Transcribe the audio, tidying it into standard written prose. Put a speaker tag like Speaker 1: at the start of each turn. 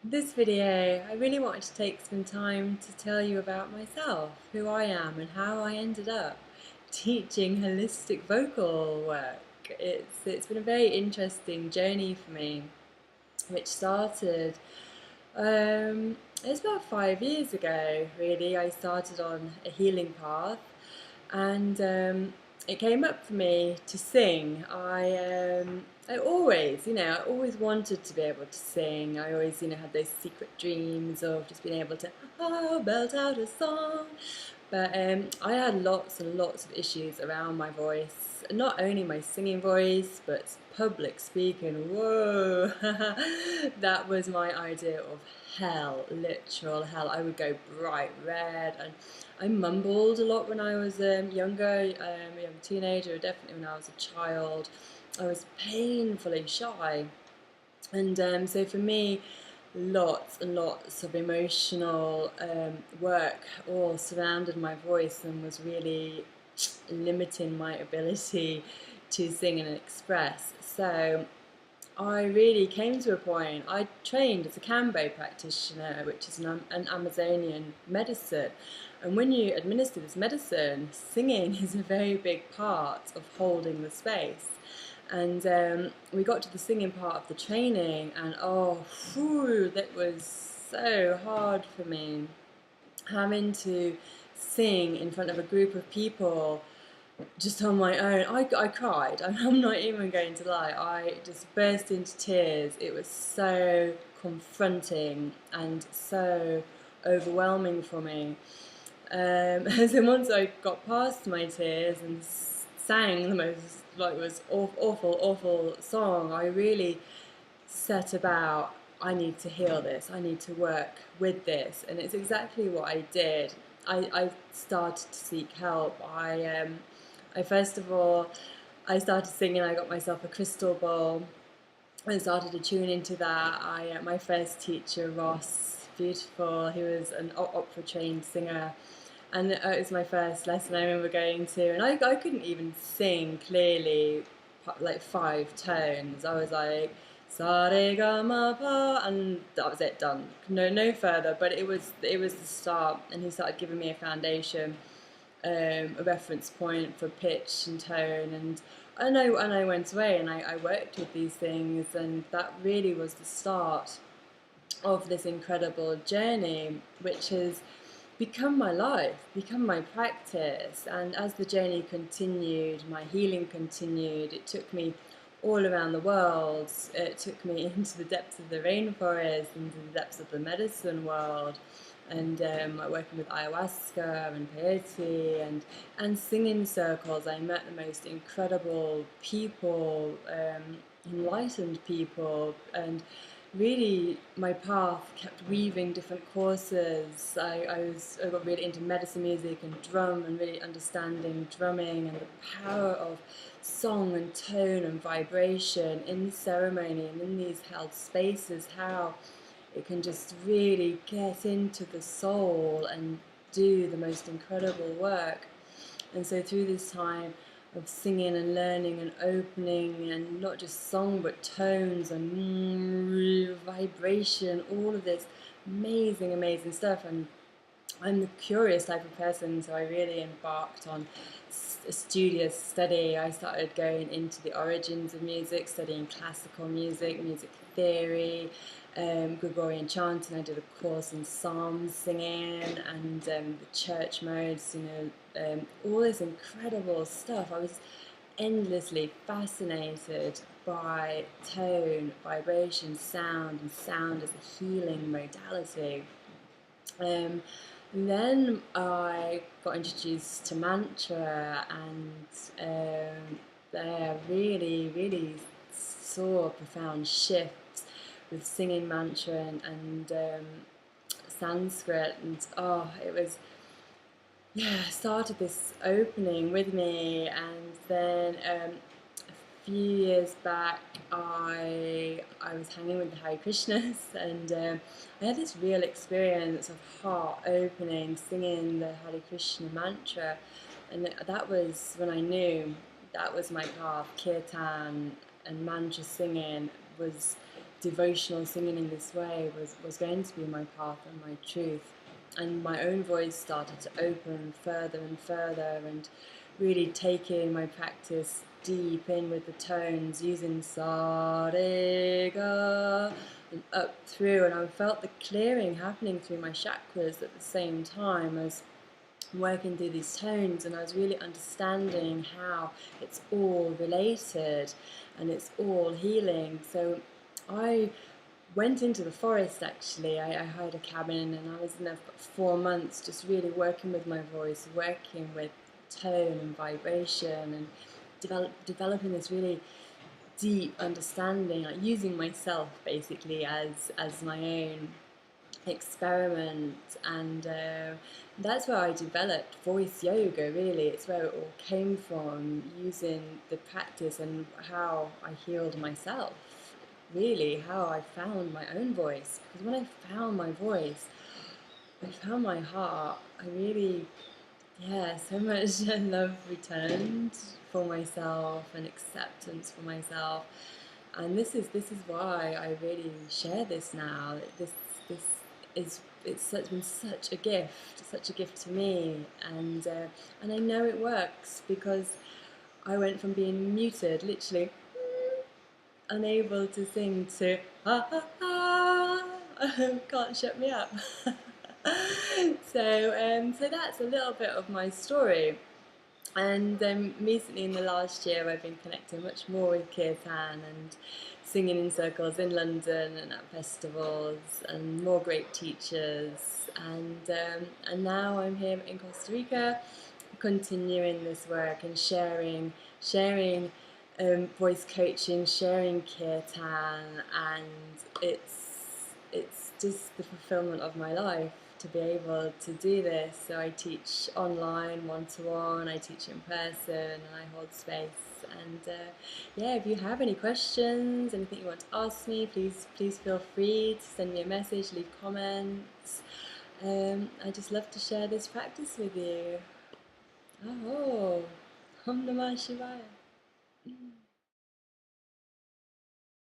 Speaker 1: This video, I really wanted to take some time to tell you about myself, who I am, and how I ended up teaching holistic vocal work. It's been a very interesting journey for me, which started it's about 5 years ago. Really, I started on a healing path, and it came up for me to sing. I always, I always wanted to be able to sing. I always, had those secret dreams of just being able to belt out a song. But I had lots and lots of issues around my voice. Not only my singing voice, but public speaking. Whoa, that was my idea of hell, literal hell. I would go bright red, and I mumbled a lot when I was younger, a young teenager, definitely when I was a child. I was painfully shy. And so for me, lots and lots of emotional work all surrounded my voice and was really limiting my ability to sing and express. So I really came to a point. I trained as a Kambo practitioner, which is an Amazonian medicine. And when you administer this medicine, singing is a very big part of holding the space. And we got to the singing part of the training, and that was so hard for me, having to sing in front of a group of people just on my own. I cried. I'm not even going to lie. I just burst into tears. It was so confronting and so overwhelming for me. So once I got past my tears and sang the most like was awful song, I really set about. I need to heal this. I need to work with this, and it's exactly what I did. I started to seek help. I first of all, I started singing. I got myself a crystal bowl and started to tune into that. My first teacher, Ross, beautiful. He was an opera trained singer, and it was my first lesson I remember going to, and I couldn't even sing clearly, like 5 tones. I was like sa re ga ma pa, and that was it, done. No further. But it was the start, and he started giving me a foundation, a reference point for pitch and tone, and I went away and I worked with these things, and that really was the start of this incredible journey, which has become my life, become my practice. And as the journey continued, my healing continued. It took me all around the world. It took me into the depths of the rainforest, into the depths of the medicine world, and working with ayahuasca and peyote and singing circles. I met the most incredible people, enlightened people, and really my path kept weaving different courses. I got really into medicine music and drum, and really understanding drumming and the power of song and tone and vibration in ceremony and in these held spaces, how it can just really get into the soul and do the most incredible work. And so through this time of singing and learning and opening, and not just song but tones and vibration, all of this amazing stuff. And I'm the curious type of person, so I really embarked on a studious study. I started going into the origins of music, studying classical music, music theory, Gregorian chanting. I did a course in psalms singing and the church modes, all this incredible stuff. I was endlessly fascinated by tone, vibration, sound, and sound as a healing modality. Um, then I got introduced to mantra, and there really saw profound shifts with singing mantra and Sanskrit, and it was, yeah, started this opening with me. And then a few years back, I was hanging with the Hare Krishnas, and I had this real experience of heart opening, singing the Hare Krishna mantra, and that was when I knew that was my path. Kirtan and mantra singing was devotional singing in this way was going to be my path and my truth. And my own voice started to open further and further, and really taking my practice deep in with the tones, using sa re ga and up through, and I felt the clearing happening through my chakras at the same time as working through these tones, and I was really understanding how it's all related and it's all healing. So I went into the forest actually. I hired a cabin and I was in there for 4 months, just really working with my voice, working with tone and vibration, and developing this really deep understanding, like using myself basically as my own experiment. And that's where I developed voice yoga, really. It's where it all came from, using the practice and how I healed myself, really, how I found my own voice. Because when I found my voice, I found my heart. I really, yeah, so much love returned for myself and acceptance for myself. And this is why I really share this now. This is it's been such a gift to me, and I know it works because I went from being muted, literally unable to sing, to can't shut me up. So that's a little bit of my story. And recently, in the last year, I've been connecting much more with kirtan and singing in circles in London and at festivals, and more great teachers. And now I'm here in Costa Rica, continuing this work and sharing voice coaching, sharing kirtan, and it's just the fulfillment of my life to be able to do this. So I teach online, one-to-one, I teach in person, and I hold space. And yeah, if you have any questions, anything you want to ask me, please feel free to send me a message, leave comments. I just love to share this practice with you. Oh, Om Namah Shivaya.